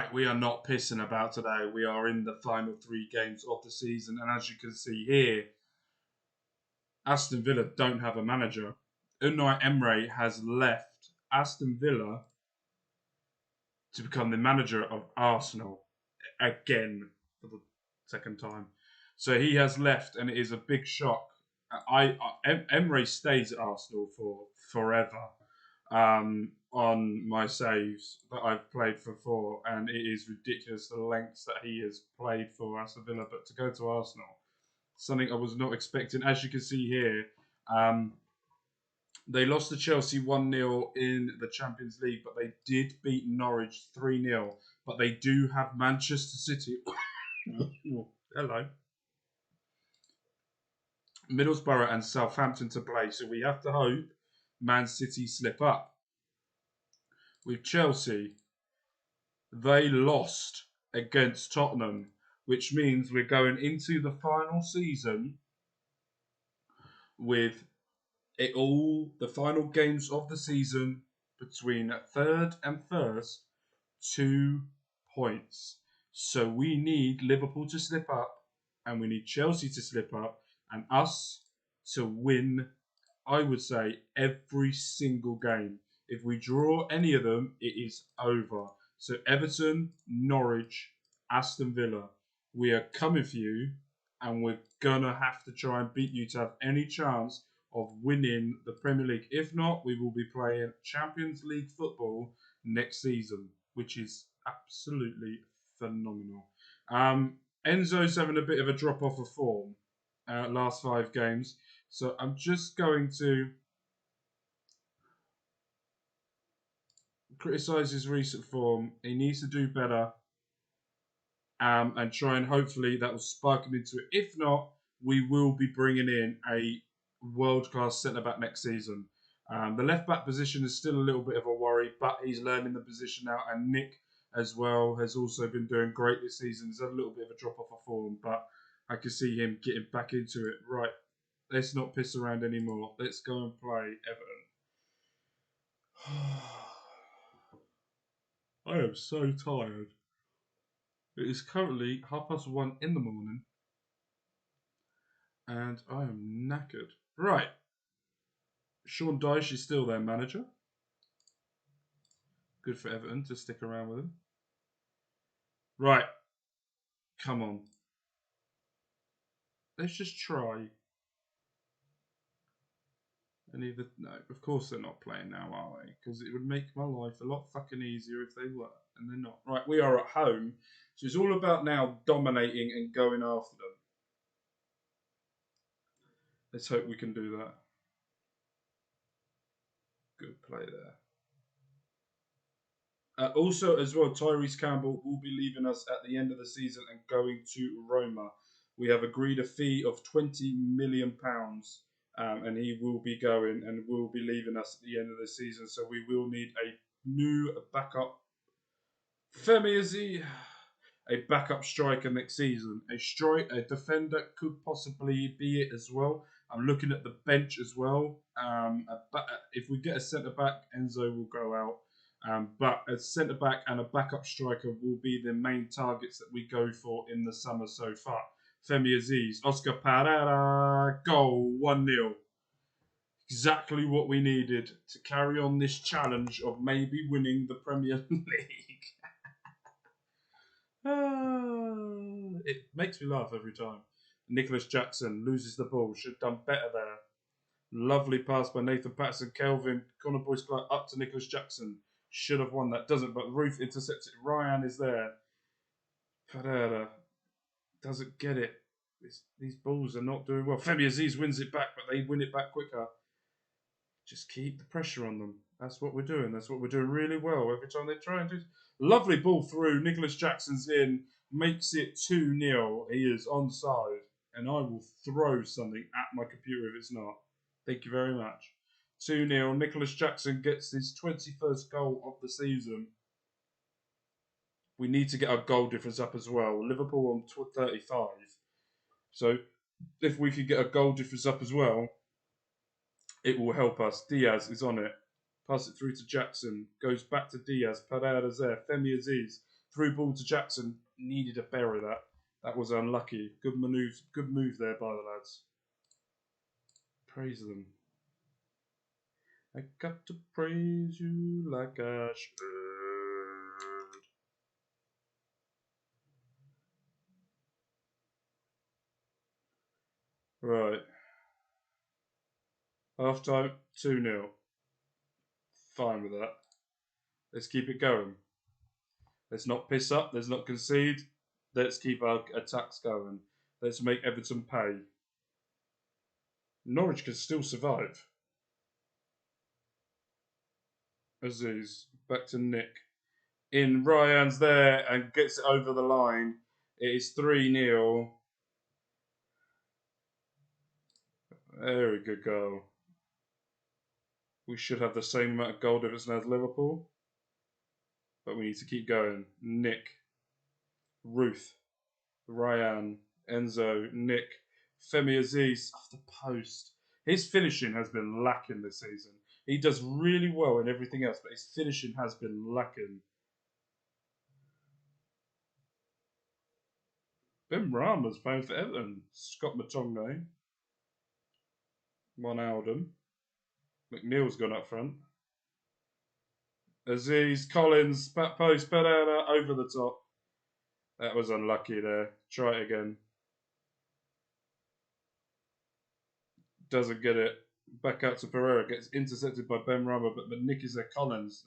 Right, we are not pissing about today. We are in the final 3 games of the season. And as you can see here, Aston Villa don't have a manager. Unai Emery has left Aston Villa to become the manager of Arsenal again for the second time. So he has left, and it is a big shock. Emery stays at Arsenal for forever. On my saves that I've played for 4, and it is ridiculous the lengths that he has played for Aston Villa. But to go to Arsenal, something I was not expecting. As you can see here, they lost to Chelsea 1-0 in the Champions League, but they did beat Norwich 3-0. But they do have Manchester City. Hello. Middlesbrough and Southampton to play, so we have to hope Man City slip up. With Chelsea, they lost against Tottenham, which means we're going into the final season with the final games of the season between third and first, 2 points. So we need Liverpool to slip up, and we need Chelsea to slip up, and us to win, I would say, every single game. If we draw any of them, it is over. So Everton, Norwich, Aston Villa, we are coming for you, and we're going to have to try and beat you to have any chance of winning the Premier League. If not, we will be playing Champions League football next season, which is absolutely phenomenal. Enzo's having a bit of a drop-off of form last 5 games. So I'm just going to criticise his recent form. He needs to do better and try and hopefully that will spark him into it. If not, we will be bringing in a world-class centre-back next season. The left-back position is still a little bit of a worry, but he's learning the position now. And Nick, as well, has also been doing great this season. He's had a little bit of a drop-off of form, but I can see him getting back into it. Right, let's not piss around anymore. Let's go and play Everton. I am so tired. It is currently 1:30 in the morning, and I am knackered. Right. Sean Dyche is still their manager. Good for Everton to stick around with him. Right. Come on. Let's just try. No, of course they're not playing now, are they? Because it would make my life a lot fucking easier if they were. And they're not. Right, we are at home. So it's all about now dominating and going after them. Let's hope we can do that. Good play there. Also, as well, Tyrese Campbell will be leaving us at the end of the season and going to Roma. We have agreed a fee of £20 million, and he will be going and will be leaving us at the end of the season. So we will need a new backup. Femi Aziz, a backup striker next season. A defender could possibly be it as well. I'm looking at the bench as well. If we get a centre-back, Enzo will go out. But a centre-back and a backup striker will be the main targets that we go for in the summer so far. Femi Aziz, Oscar Pereira, goal, 1-0. Exactly what we needed to carry on this challenge of maybe winning the Premier League. It makes me laugh every time. Nicholas Jackson loses the ball. Should have done better there. Lovely pass by Nathan Patterson. Kelvin, Connor Boyce Clark up to Nicholas Jackson. Should have won that. Doesn't, but Ruth intercepts it. Ryan is there. Pereira doesn't get it. These balls are not doing well. Femi Aziz wins it back, but they win it back quicker. Just keep the pressure on them. That's what we're doing. That's what we're doing really well every time they try and do. Lovely ball through. Nicholas Jackson's in. Makes it 2-0. He is onside. And I will throw something at my computer if it's not. Thank you very much. 2-0. Nicholas Jackson gets his 21st goal of the season. We need to get our goal difference up as well. Liverpool on 35. So if we could get a goal difference up as well, it will help us. Diaz is on it. Pass it through to Jackson. Goes back to Diaz. Pereira's there. Femi Aziz. Through ball to Jackson. Needed to bury that. That was unlucky. Good move there by the lads. Praise them. I got to praise you like I should. Right. Half time, 2-0. Fine with that. Let's keep it going. Let's not piss up. Let's not concede. Let's keep our attacks going. Let's make Everton pay. Norwich can still survive. Aziz, back to Nick. In, Ryan's there and gets it over the line. It is 3-0. Very good goal. We should have the same amount of goal difference now as Liverpool. But we need to keep going. Nick. Ruth. Ryan. Enzo. Nick. Femi Aziz off the post. His finishing has been lacking this season. He does really well in everything else, but his finishing has been lacking. Ben Rama's playing for Everton. Scott Matongue. Wijnaldum. McNeil's gone up front. Aziz, Collins, back post, Pereira, over the top. That was unlucky there. Try it again. Doesn't get it. Back out to Pereira. Gets intercepted by Ben Rama, but Nick is there. Collins.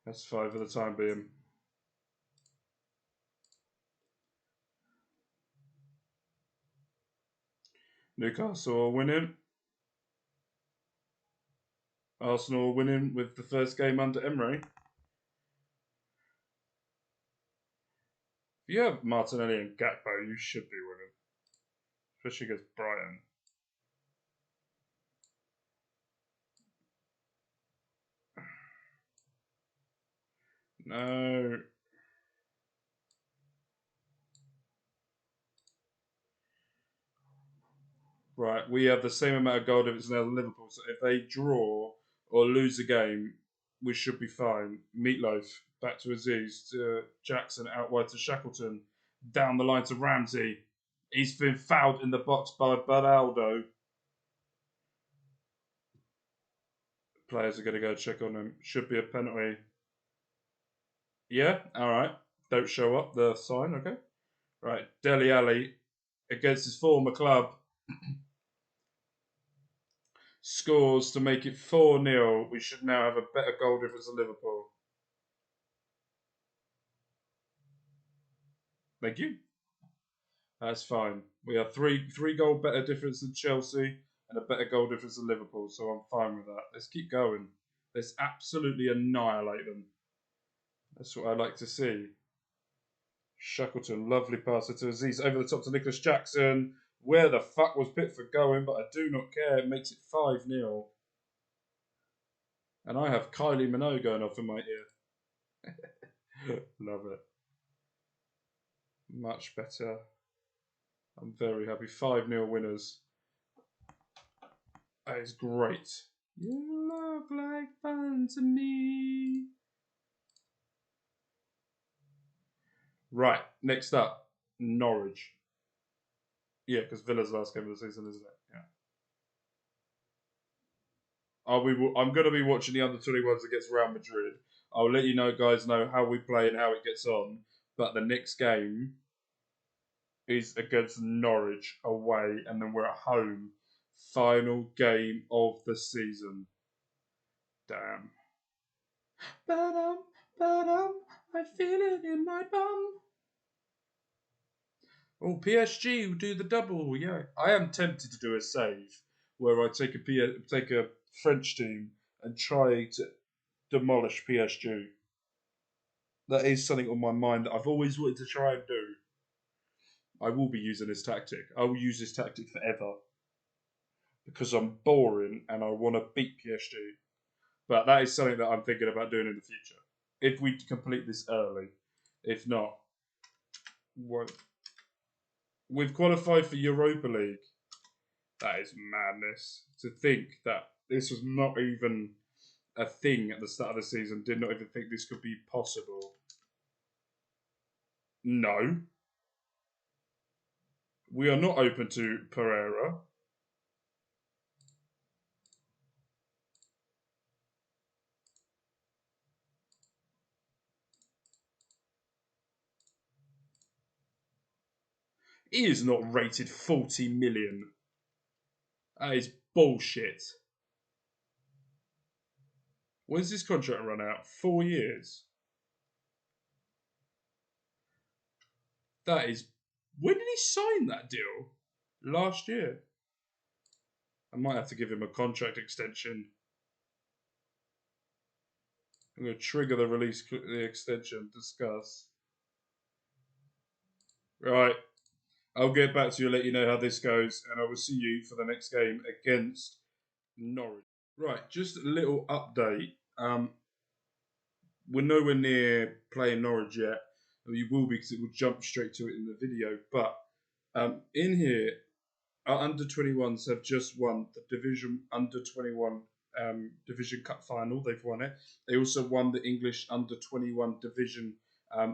That's 5 for the time being. Newcastle are winning. Arsenal are winning with the first game under Emery. If you have Martinelli and Gakpo, you should be winning. Especially against Brighton. No. Right, we have the same amount of goal difference now as Liverpool. So if they draw or lose a game, we should be fine. Meatloaf back to Aziz, to Jackson, out wide to Shackleton, down the line to Ramsey. He's been fouled in the box by Baraldo. Players are going to go check on him. Should be a penalty. Yeah, all right. Don't show up the sign, okay. Right, Dele Alli against his former club. Scores to make it 4-0. We should now have a better goal difference than Liverpool. Thank you. That's fine. We have three goal better difference than Chelsea and a better goal difference than Liverpool, so I'm fine with that. Let's keep going. Let's absolutely annihilate them. That's what I like to see. Shackleton, lovely passer to Aziz, over the top to Nicholas Jackson. Where the fuck was Pickford going? But I do not care. It makes it 5-0. And I have Kylie Minogue going off in my ear. Love it. Much better. I'm very happy. 5-0 winners. That is great. You look like fun to me. Right, next up, Norwich. Yeah, because Villa's last game of the season, isn't it? Yeah. I'm going to be watching the under-21s against Real Madrid. I'll let you guys know how we play and how it gets on. But the next game is against Norwich away, and then we're at home. Final game of the season. Damn. I feel it in my bum. Oh, PSG will do the double. Yeah, I am tempted to do a save where I take a French team and try to demolish PSG. That is something on my mind that I've always wanted to try and do. I will be using this tactic. I will use this tactic forever because I'm boring and I want to beat PSG. But that is something that I'm thinking about doing in the future if we complete this early. If not, won't. We've qualified for Europa League. That is madness. To think that this was not even a thing at the start of the season. Did not even think this could be possible. No. We are not open to Pereira. He is not rated 40 million. That is bullshit. When's this contract run out? 4 years. That is. When did he sign that deal? Last year. I might have to give him a contract extension. I'm going to trigger the release, the extension, discuss. Right. I'll get back to you and let you know how this goes, and I will see you for the next game against Norwich. Right, just a little update. We're nowhere near playing Norwich yet. You will be because it will jump straight to it in the video. But in here, our under 21s have just won the Division under 21 Division Cup final. They've won it. They also won the English under 21 Division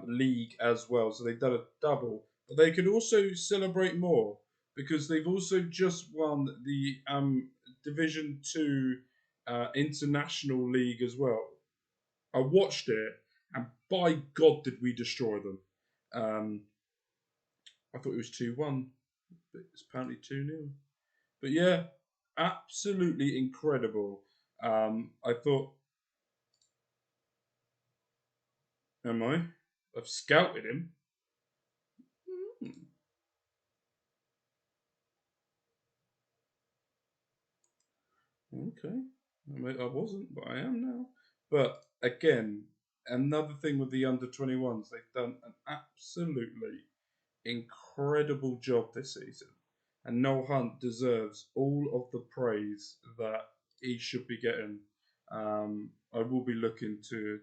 League as well. So they've done a double. But they can also celebrate more because they've also just won the Division 2 International League as well. I watched it, and by God, did we destroy them. I thought it was 2-1, but it's apparently 2-0. But yeah, absolutely incredible. I thought, am I? I've scouted him. Okay. I wasn't, but I am now. But again, another thing with the under 21s, they've done an absolutely incredible job this season. And Noel Hunt deserves all of the praise that he should be getting. I will be looking to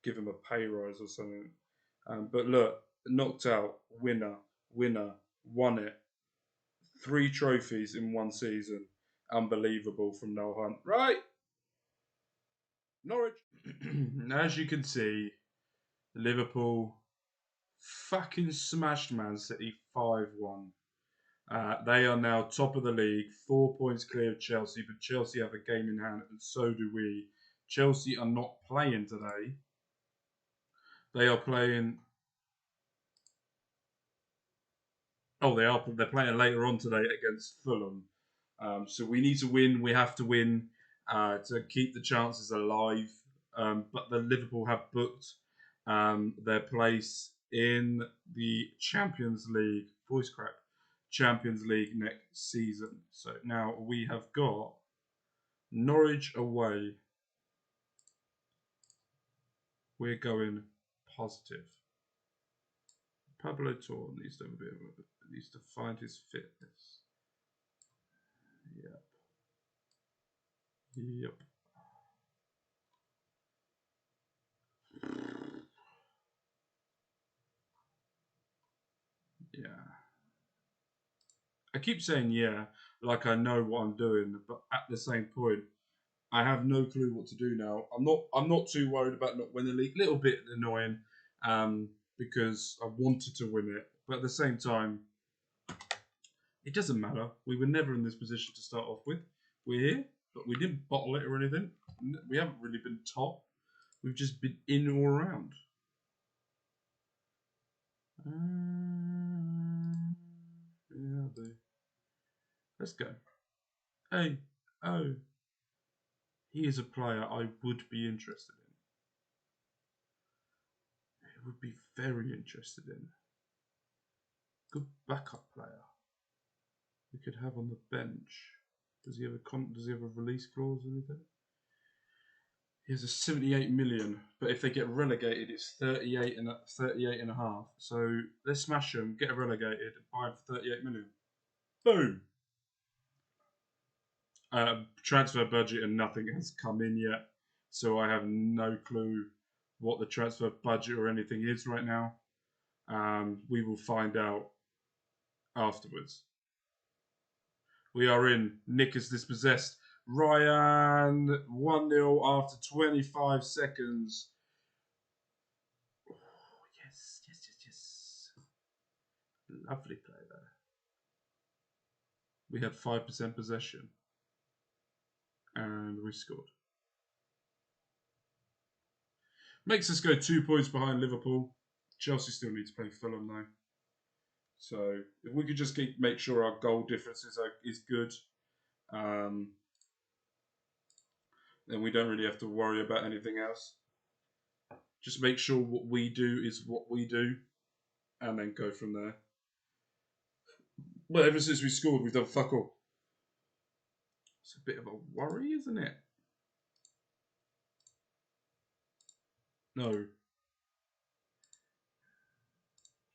give him a pay rise or something. But look, knocked out, winner, won it. 3 trophies in one season. Unbelievable from Noel Hunt. Right. Norwich. As you can see, Liverpool fucking smashed Man City 5-1. They are now top of the league, 4 points clear of Chelsea, but Chelsea have a game in hand, and so do we. Chelsea are not playing today. They are playing. Oh, they are. They're playing later on today against Fulham. So we need to win. We have to win to keep the chances alive. But the Liverpool have booked their place in the Champions League. Voice crack. Champions League next season. So now we have got Norwich away. We're going positive. Pablo Torre needs to have a bit of needs to find his fitness. Yep. Yeah. I keep saying yeah, like I know what I'm doing, but at the same point, I have no clue what to do now. I'm not too worried about not winning the league. Little bit annoying, because I wanted to win it, but at the same time, it doesn't matter. We were never in this position to start off with. We're here, but we didn't bottle it or anything. We haven't really been top. We've just been in or around. Yeah, let's go. Hey, oh, he is a player I would be interested in. I would be very interested in. Good backup player we could have on the bench. Does he have a release clause or anything? He has a 78 million, but if they get relegated, it's 38 and a half. So let's smash them, get relegated, buy him for 38 million. Boom. Transfer budget and nothing has come in yet, so I have no clue what the transfer budget or anything is right now. We will find out afterwards. We are in. Nick is dispossessed. Ryan 1-0 after 25 seconds. Oh, yes. Lovely play there. We had 5% possession. And we scored. Makes us go 2 points behind Liverpool. Chelsea still need to play Fulham though. So if we could just make sure our goal difference is good, then we don't really have to worry about anything else. Just make sure what we do is what we do, and then go from there. Well, ever since we scored, we've done fuck all. It's a bit of a worry, isn't it? No.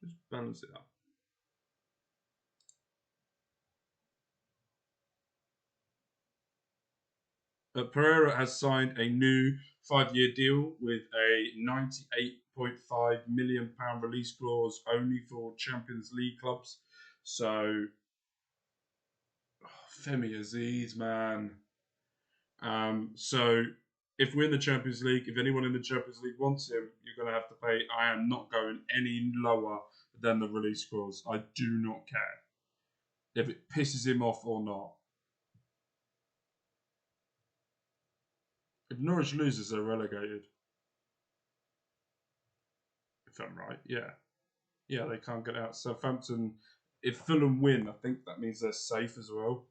Just balance it up. Pereira has signed a new 5-year deal with a £98.5 million release clause only for Champions League clubs. So, Femi Aziz, man. So, if we're in the Champions League, if anyone in the Champions League wants him, you're going to have to pay. I am not going any lower than the release clause. I do not care if it pisses him off or not. If Norwich loses, they're relegated. If I'm right, yeah. Yeah, they can't get out. Southampton, if Fulham win, I think that means they're safe as well.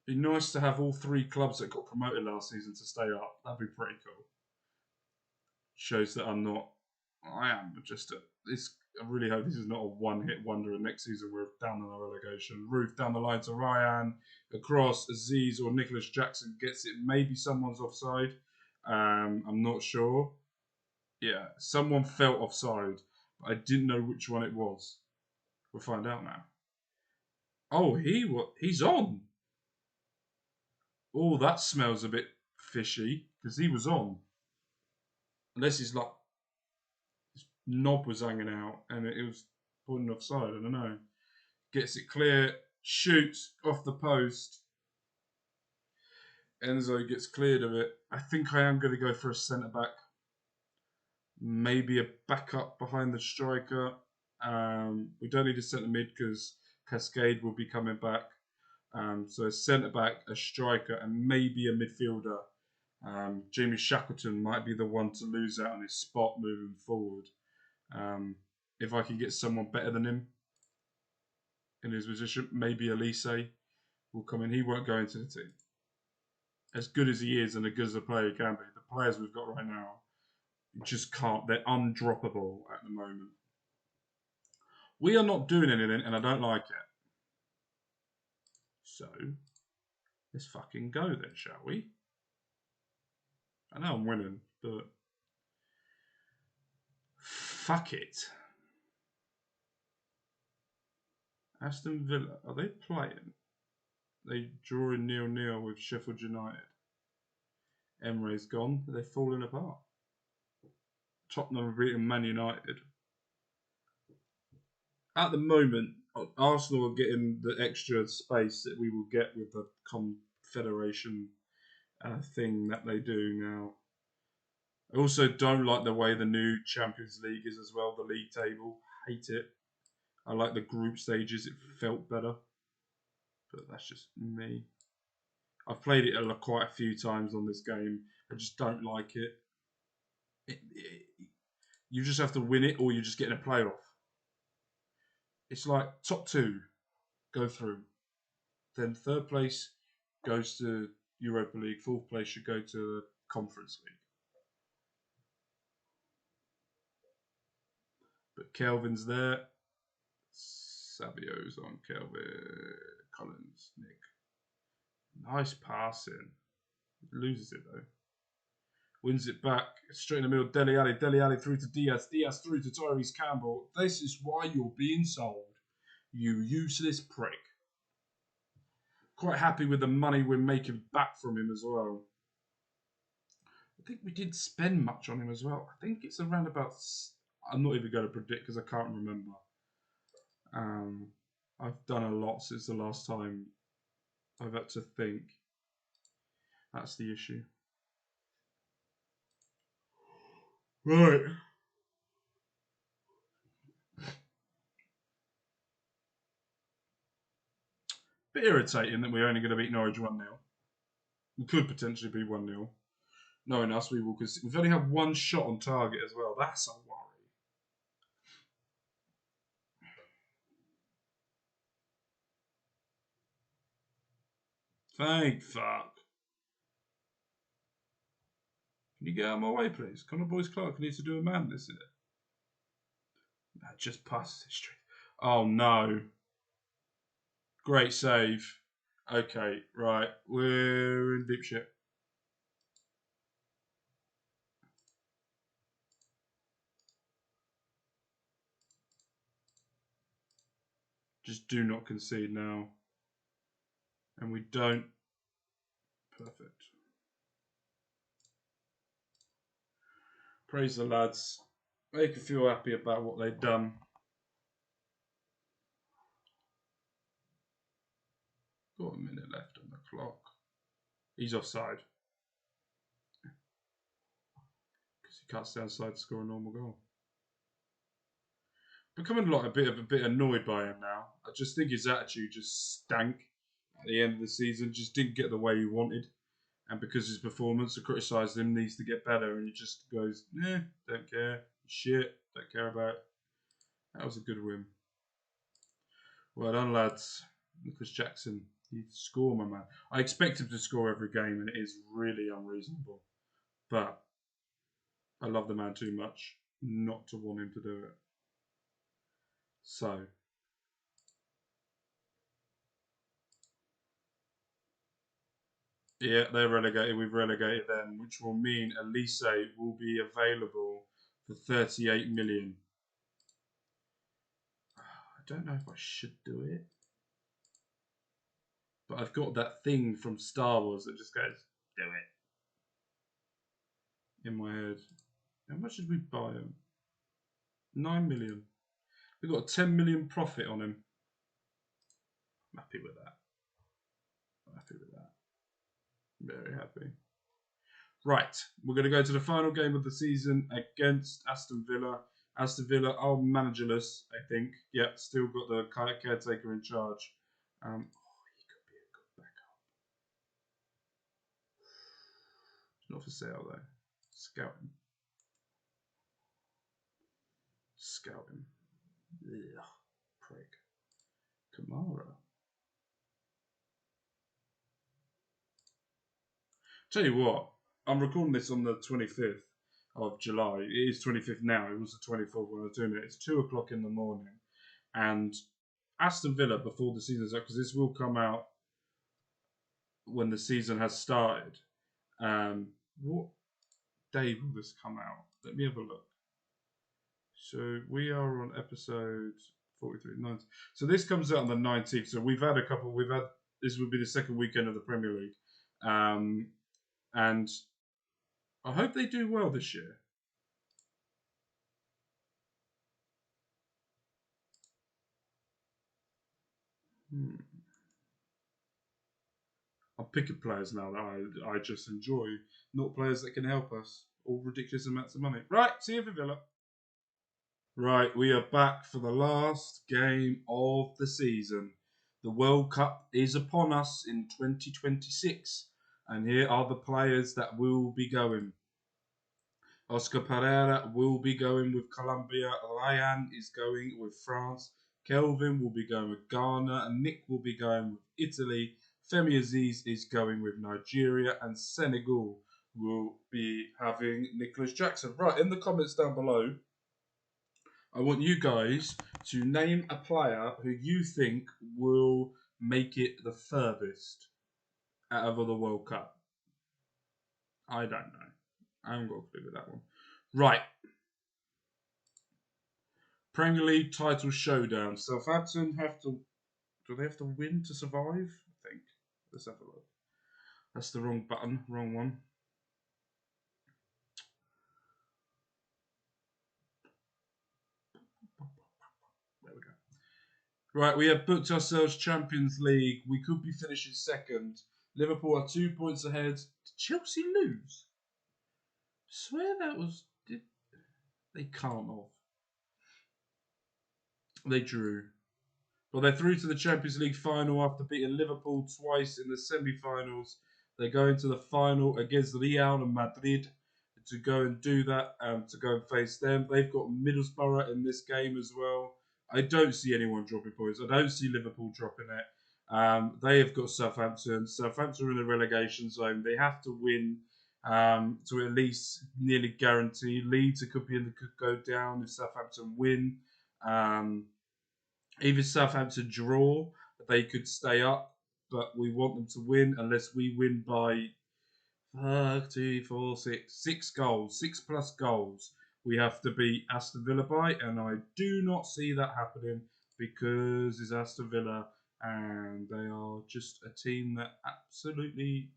Be nice to have all 3 clubs that got promoted last season to stay up. That'd be pretty cool. Shows that I'm not. I am just I really hope this is not a one-hit wonder. And next season we're down on the relegation. Roof down the line to Ryan, across Aziz or Nicholas Jackson gets it. Maybe someone's offside. I'm not sure. Yeah, someone felt offside, but I didn't know which one it was. We'll find out now. Oh, he's on. Oh, that smells a bit fishy because he was on. Unless his knob was hanging out and it was pointing offside. I don't know. Gets it clear, shoots off the post. Enzo gets cleared of it. I think I am going to go for a centre back. Maybe a backup behind the striker. We don't need a centre mid because Cascade will be coming back. So a centre back, a striker, and maybe a midfielder. Jamie Shackleton might be the one to lose out on his spot moving forward. If I can get someone better than him in his position, maybe Elise will come in. He won't go into the team. As good as he is and as good as a player he can be, the players we've got right now just can't. They're undroppable at the moment. We are not doing anything, and I don't like it. So, let's fucking go then, shall we? I know I'm winning, but fuck it. Aston Villa, are they playing? They drawing 0-0 with Sheffield United. Emre's gone. They're falling apart. Tottenham are beating Man United. At the moment, Arsenal are getting the extra space that we will get with the Confederation thing that they do now. I also don't like the way the new Champions League is as well, the league table. Hate it. I like the group stages. It felt better. But that's just me. I've played it quite a few times on this game. I just don't like it. You just have to win it or you just get in a playoff. It's like top 2 go through. Then 3rd place goes to Europa League. 4th place should go to the Conference League. But Kelvin's there. Savio's on Kelvin. Collins, Nick. Nice passing. Loses it though. Wins it back. Straight in the middle. Dele Alli. Dele Alli through to Diaz. Diaz through to Tyrese Campbell. This is why you're being sold. You useless prick. Quite happy with the money we're making back from him as well. think we didn't spend much on him as well. I think it's around about. I'm not even going to predict because I can't remember. I've done a lot since the last time I've had to think. That's the issue. Right. Bit irritating that we're only going to beat Norwich 1-0. We could potentially be 1-0. Knowing us, we will, because we've only had one shot on target as well. That's a worry. Thank fuck. Can you get out of my way, please? Connor Boyce Clark needs to do a man this year. That just passes history. Oh no. Great save. Okay, right. We're in deep shit. Just do not concede now. And we don't. Perfect. Praise the lads. Make them feel happy about what they've done. Got a minute left on the clock. He's offside. Because he cuts down side to score a normal goal. Becoming like a bit annoyed by him now. I just think his attitude just stank at the end of the season. Just didn't get the way he wanted. And because his performance, I criticised him, needs to get better. And he just goes, don't care. Shit, don't care about it. That was a good win. Well done, lads. Nicholas Jackson, you score, my man. I expect him to score every game, and it is really unreasonable. But I love the man too much not to want him to do it. So, yeah, they're relegated. We've relegated them, which will mean Elise will be available for 38 million. I don't know if I should do it. But I've got that thing from Star Wars that just goes, do it. In my head. How much did we buy him? 9 million. We got a 10 million profit on him. I'm happy with that. I'm happy with that. Very happy. Right, we're going to go to the final game of the season against Aston Villa. Aston Villa are managerless, I think. Yeah, still got the caretaker in charge. He could be a good backup. Not for sale though. Scout him. Scout him. Ugh, prick. Kamara. Tell you what, I'm recording this on the 25th of July. It is 25th now. It was the 24th when I was doing it. It's 2 o'clock in the morning. And Aston Villa, before the season's up, because this will come out when the season has started. What day will this come out? Let me have a look. So we are on episode 43, 19. So this comes out on the 19th. So we've had this will be the second weekend of the Premier League. And I hope they do well this year. I'm picking players now that I just enjoy, not players that can help us. All ridiculous amounts of money. Right, see you for Villa. Right, we are back for the last game of the season. The World Cup is upon us in 2026. And here are the players that will be going. Oscar Pereira will be going with Colombia. Ryan is going with France. Kelvin will be going with Ghana. And Nick will be going with Italy. Femi Aziz is going with Nigeria. And Senegal will be having Nicholas Jackson. Right, in the comments down below, I want you guys to name a player who you think will make it the furthest out of the World Cup. I don't know. I haven't got a clue with that one. Right. Premier League title showdown. Southampton do they have to win to survive? I think. Let's have a look. That's the wrong button. Wrong one. Right, we have booked ourselves Champions League. We could be finishing second. Liverpool are 2 points ahead. Did Chelsea lose? Swear that was. They can't have. They drew. But they're through to the Champions League final after beating Liverpool twice in the semi-finals. They're going to the final against Real Madrid to go and do that, to go and face them. They've got Middlesbrough in this game as well. I don't see anyone dropping points. I don't see Liverpool dropping it. They have got Southampton. Southampton are in the relegation zone. They have to win to at least nearly guarantee. Leeds could go down if Southampton win. Even Southampton draw, they could stay up, but we want them to win unless we win by 6 goals, 6+ goals. We have to beat Aston Villa by, and I do not see that happening because it's Aston Villa and they are just a team that absolutely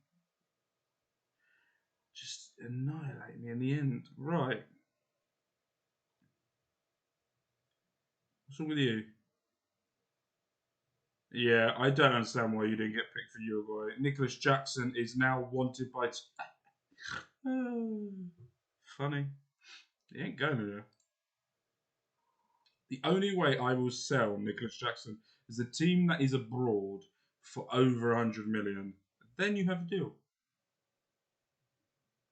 just annihilate me in the end. Right. What's wrong with you? Yeah, I don't understand why you didn't get picked for Uruguay. Nicholas Jackson is now wanted by. Funny. He ain't going anywhere. The only way I will sell Nicholas Jackson is a team that is abroad for over 100 million. Then you have a deal.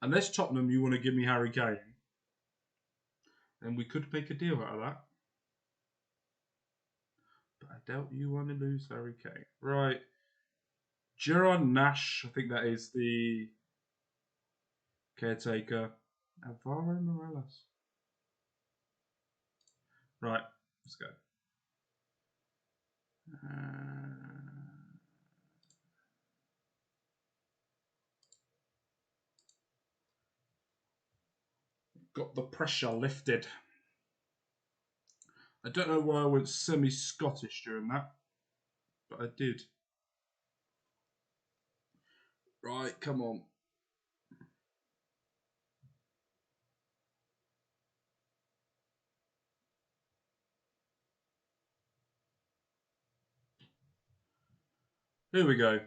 Unless Tottenham, you want to give me Harry Kane, then we could make a deal out of that. But I doubt you want to lose Harry Kane. Right. Gerard Nash, I think that is the caretaker. Alvaro Morales. Right, let's go. Got the pressure lifted. I don't know why I went semi-Scottish during that, but I did. Right, come on. Here we go.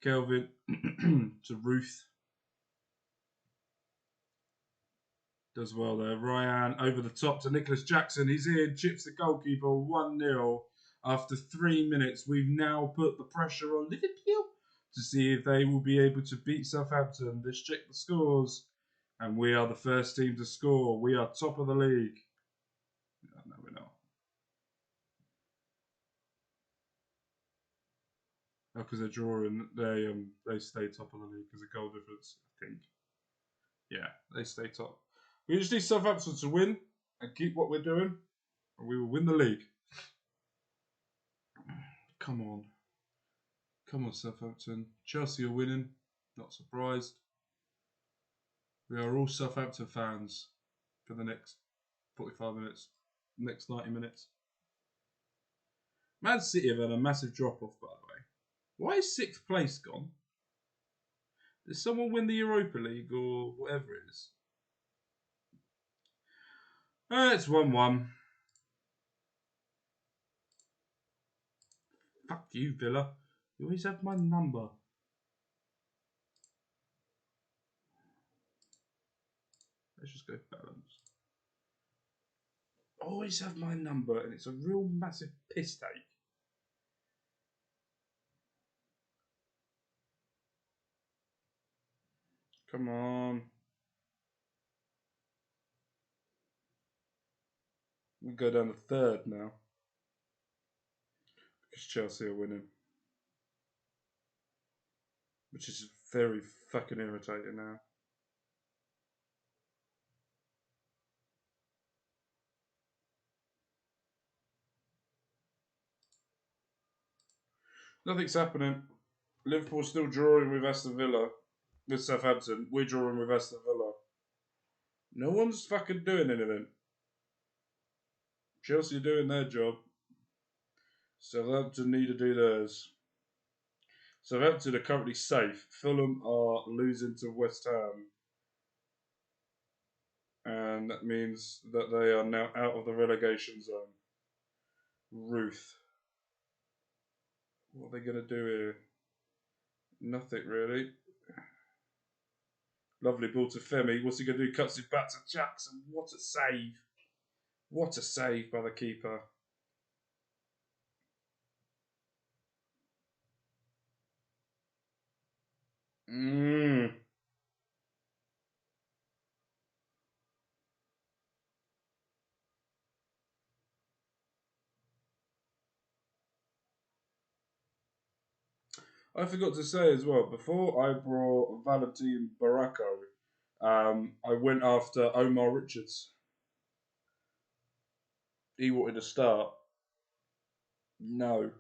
Kelvin to Ruth. Does well there. Ryan over the top to Nicholas Jackson. He's in, chips the goalkeeper 1-0. After 3 minutes, we've now put the pressure on Liverpool to see if they will be able to beat Southampton. Let's check the scores. And we are the first team to score. We are top of the league. No, we're not. Oh, because they're drawing. They stay top of the league because of goal difference, I think. Yeah, they stay top. We just need Southampton to win and keep what we're doing, and we will win the league. Come on. Come on, Southampton. Chelsea are winning. Not surprised. We are all Southampton fans for the next 45 minutes, next 90 minutes. Man City have had a massive drop-off, by the way. Why is 6th place gone? Did someone win the Europa League or whatever it is? It's 1-1. Fuck you, Villa. You always have my number. Let's just go balance. Always have my number, and it's a real massive piss take. Come on. We go down to 3rd now. Because Chelsea are winning. Which is very fucking irritating now. Nothing's happening. Liverpool's still drawing with Aston Villa. With Southampton. We're drawing with Aston Villa. No one's fucking doing anything. Chelsea are doing their job. Southampton need to do theirs. Southampton are currently safe. Fulham are losing to West Ham. And that means that they are now out of the relegation zone. Ruth. What are they going to do here? Nothing really. Lovely ball to Femi. What's he going to do? Cuts it back to Jackson. What a save. What a save by the keeper. I forgot to say as well, before I brought Valentin Baracco, I went after Omar Richards. He wanted to start. No.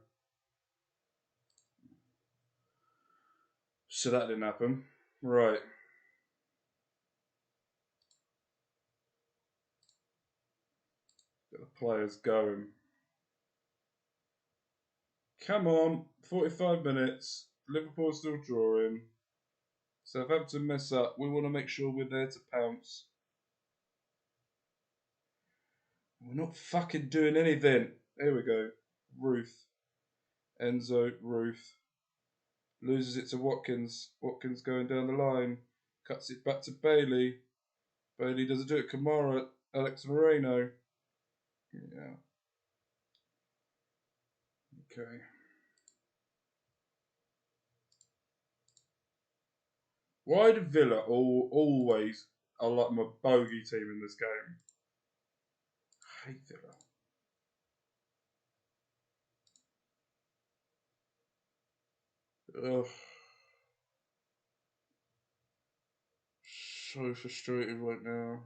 So that didn't happen. Right. Get the players going. Come on. 45 minutes. Liverpool still drawing. Southampton mess up. We want to make sure we're there to pounce. We're not fucking doing anything. Here we go. Ruth. Enzo, Ruth. Loses it to Watkins. Watkins going down the line. Cuts it back to Bailey. Bailey doesn't do it. Kamara. Alex Moreno. Yeah. Okay. Why do Villa always are like my bogey team in this game? I hate Villa. Ugh. So frustrated right now.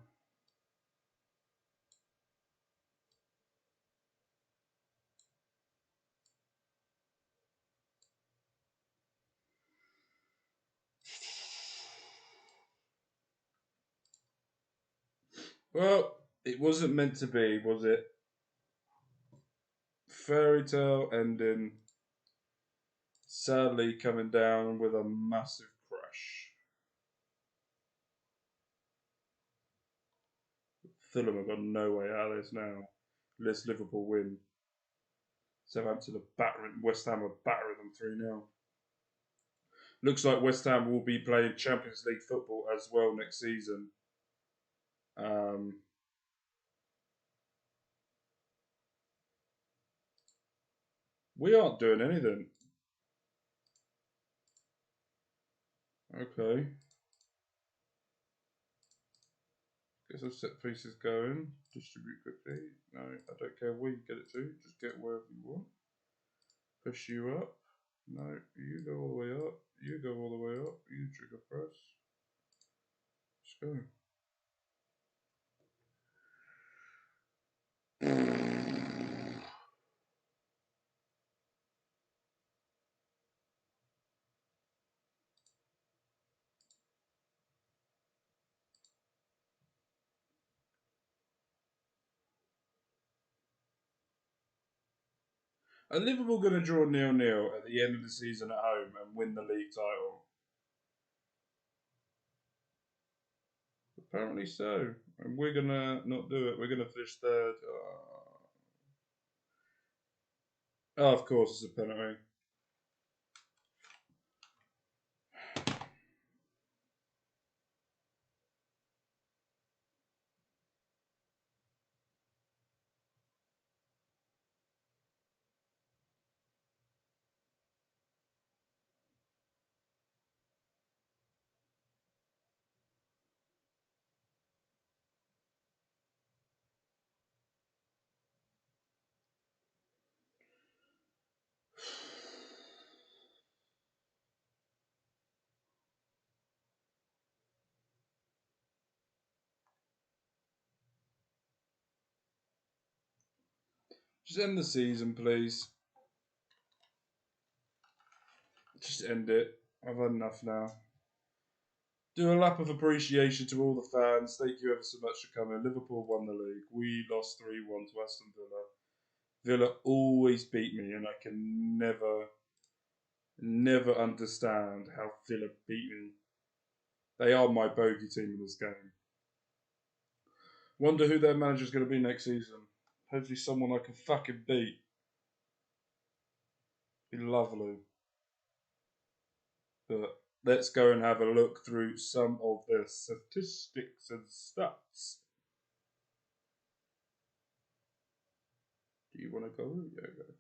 Well, it wasn't meant to be, was it? Fairy tale ending. Sadly coming down with a massive crash. Fulham have got no way out of this now. Unless Liverpool win. Southampton are battering. West Ham are battering them 3-0. Looks like West Ham will be playing Champions League football as well next season. We aren't doing anything. Okay. Get some set pieces going. Distribute quickly. No, I don't care where you get it to. Just get wherever you want. Push you up. No, you go all the way up. You go all the way up. You trigger press. Just go. Are Liverpool going to draw 0-0 at the end of the season at home and win the league title? Apparently so. And we're going to not do it. We're going to finish third. Oh, of course, it's a penalty. Just end the season, please. Just end it. I've had enough now. Do a lap of appreciation to all the fans. Thank you ever so much for coming. Liverpool won the league. We lost 3-1 to Aston Villa. Villa always beat me, and I can never understand how Villa beat me. They are my bogey team in this game. Wonder who their manager's going to be next season. Hopefully someone I can fucking beat. Be lovely. But let's go and have a look through some of the statistics and stats. Do you want to go? Yeah, go.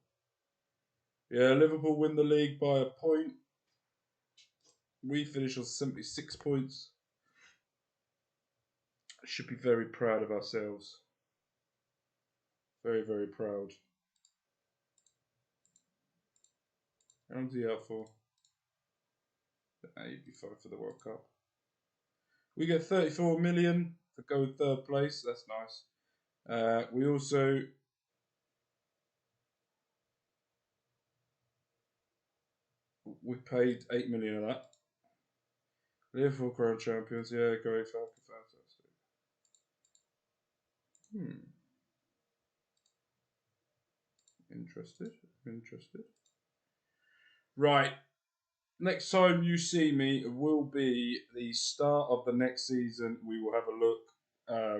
Yeah, Liverpool win the league by a point. We finish on 76 points. Should be very proud of ourselves. Very, very proud. How long's he out for? He'd be fine for the World Cup. We get 34 million for going third place. That's nice. We also we paid 8 million of that. Liverpool crown champions. Yeah, great, fantastic. Interested. Interested. Right. Next time you see me will be the start of the next season. We will have a look.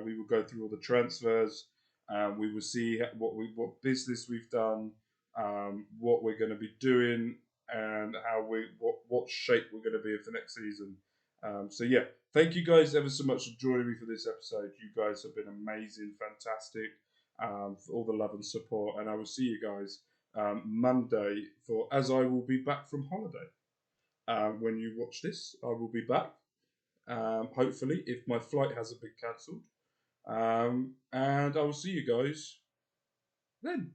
We will go through all the transfers. We will see what business we've done, what we're going to be doing, and what shape we're going to be for next season. So yeah, thank you guys ever so much for joining me for this episode. You guys have been amazing, fantastic, for all the love and support. And I will see you guys Monday as I will be back from holiday. When you watch this, I will be back. Hopefully, if my flight hasn't been cancelled. And I will see you guys then.